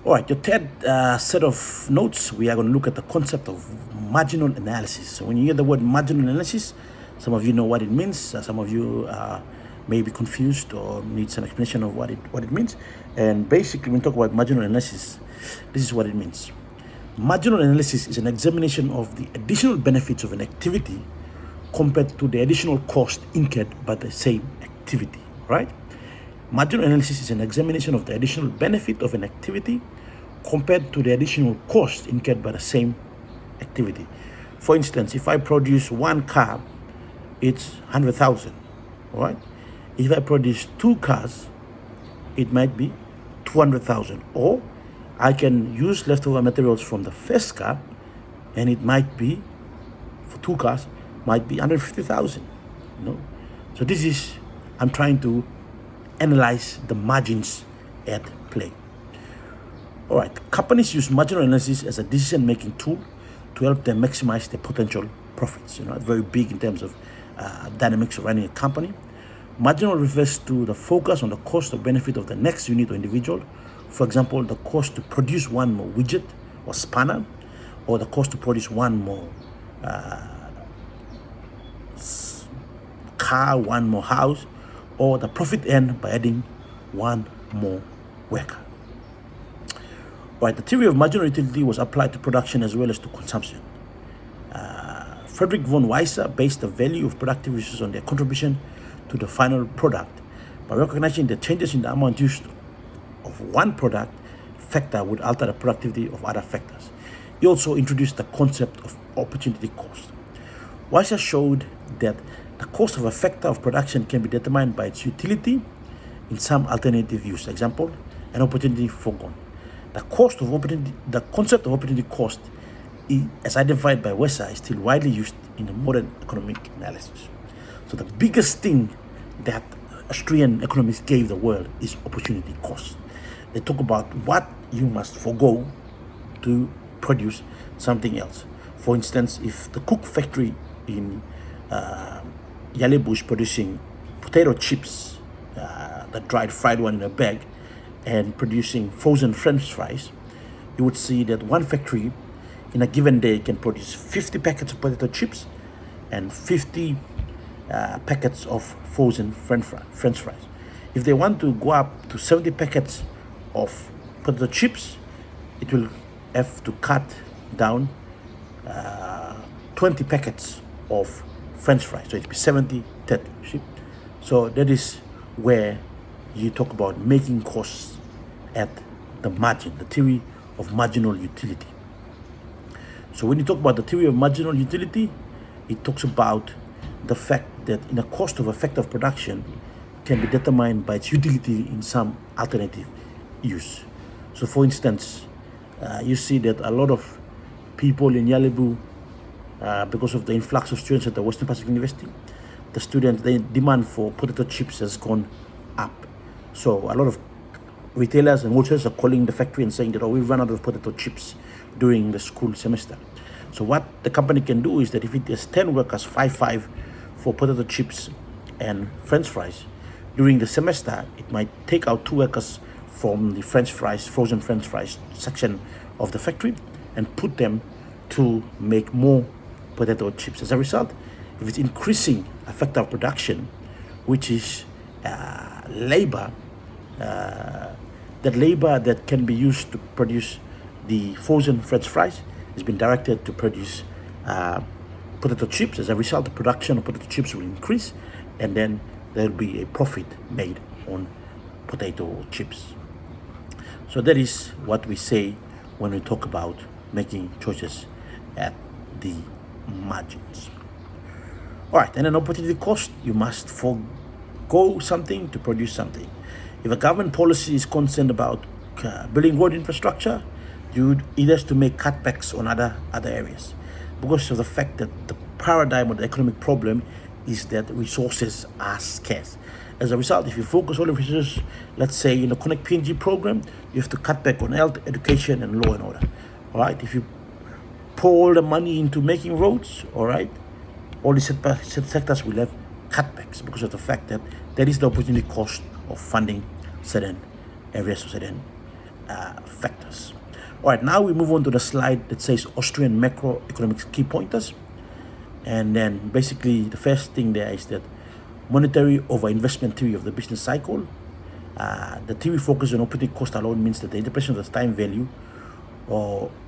All right, your third set of notes, we are going to look at the concept of marginal analysis. So when you hear the word marginal analysis, some of you know what it means. Some of you may be confused or need some explanation of what it means. And basically, when we talk about marginal analysis, this is what it means. Marginal analysis is an examination of the additional benefits of an activity compared to the additional cost incurred by the same activity, right? Marginal analysis is an examination of the additional benefit of an activity compared to the additional cost incurred by the same activity. For instance, if I produce one car, it's 100,000, right? If I produce two cars, it might be 200,000. Or I can use leftover materials from the first car, and it might be, for two cars, might be 150,000. So this is, I'm trying to analyze the margins at play. All right, companies use marginal analysis as a decision-making tool to help them maximize their potential profits. It's very big in terms of dynamics of running a company. Marginal refers to the focus on the cost or benefit of the next unit or individual. For example, the cost to produce one more widget or spanner, or the cost to produce one more car, one more house, or the profit earned by adding one more worker. Right, the theory of marginal utility was applied to production as well as to consumption. Frederick von Weiser based the value of productive resources on their contribution to the final product by recognizing that changes in the amount used of one product factor would alter the productivity of other factors. He also introduced the concept of opportunity cost. Weiser showed that the cost of a factor of production can be determined by its utility in some alternative use. Example, an opportunity foregone. The concept of opportunity cost, as identified by Weiser, is still widely used in the modern economic analysis. So the biggest thing that Austrian economists gave the world is opportunity cost. They talk about what you must forego to produce something else. For instance, if the Cook factory in Yalebush producing potato chips, the dried fried one in a bag, and producing frozen French fries, you would see that one factory in a given day can produce 50 packets of potato chips and 50 packets of frozen French fries. If they want to go up to 70 packets of potato chips, it will have to cut down 20 packets of French fries. So it'll be 70, 30. So that is where you talk about making costs at the margin, the theory of marginal utility. So when you talk about the theory of marginal utility, it talks about the fact that in a cost of a factor of production can be determined by its utility in some alternative use. So for instance, you see that a lot of people in Yalebu, because of the influx of students at the Western Pacific University, the demand for potato chips has gone up. So a lot of retailers and wholesalers are calling the factory and saying that, we've run out of potato chips during the school semester. So what the company can do is that if it has 10 workers, 5 for potato chips and French fries, during the semester, it might take out 2 workers from the frozen French fries section of the factory and put them to make more potato chips. As a result, if it's increasing a factor of production, which is labor, that labor that can be used to produce the frozen French fries has been directed to produce potato chips. As a result, the production of potato chips will increase, and then there will be a profit made on potato chips. So that is what we say when we talk about making choices at the margins. All right, and an opportunity cost, you must forego something to produce something. If a government policy is concerned about building road infrastructure, it has to make cutbacks on other areas, because of the fact that the paradigm of the economic problem is that resources are scarce. As a result, if you focus all of resources, let's say in the Connect PNG program, you have to cut back on health, education, and law and order. All right, if you pour all the money into making roads, all right, all these sectors will have cutbacks because of the fact that is the opportunity cost of funding certain areas or certain factors. All right, now we move on to the slide that says Austrian macroeconomics key pointers. And then basically the first thing there is that monetary over investment theory of the business cycle. The theory focuses on operating cost alone means that the interpretation of the time value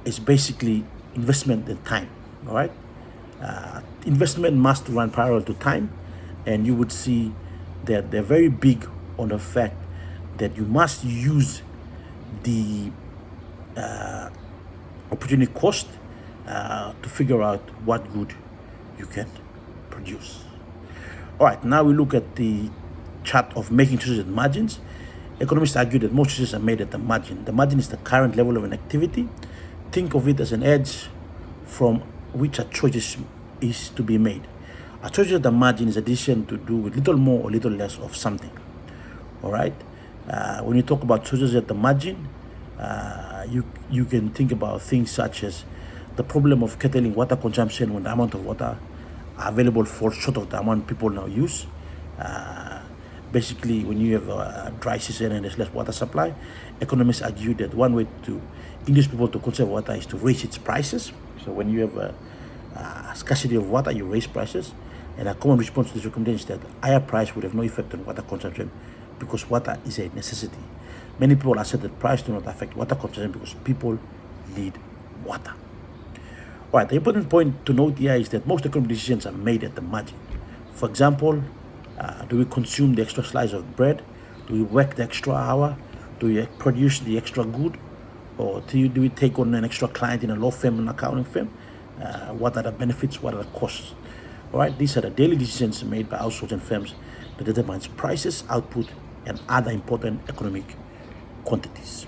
is basically investment in time. All right, investment must run parallel to time, and you would see that they're very big on the fact that you must use the opportunity cost to figure out what good you can produce. All right, now we look at the chart of making choices at margins. Economists argue that most choices are made at the margin. The margin is the current level of an activity. Think of it as an edge from which a choice is to be made. A choice at the margin is a decision to do with little more or little less of something. All right. When you talk about choices at the margin, you can think about things such as the problem of curtailing water consumption when the amount of water available falls short of the amount people now use. Basically, when you have a dry season and there's less water supply, economists argue that one way to induce people to conserve water is to raise its prices. So when you have a scarcity of water, you raise prices. And a common response to this recommendation is that higher price would have no effect on water consumption because water is a necessity. Many people assert that price do not affect water consumption because people need water. All right, the important point to note here is that most economic decisions are made at the margin. For example, do we consume the extra slice of bread? Do we work the extra hour? Do we produce the extra good? Or do we take on an extra client in a law firm and accounting firm? What are the benefits? What are the costs? All right, these are the daily decisions made by households and firms that determines prices, output, and other important economic quantities.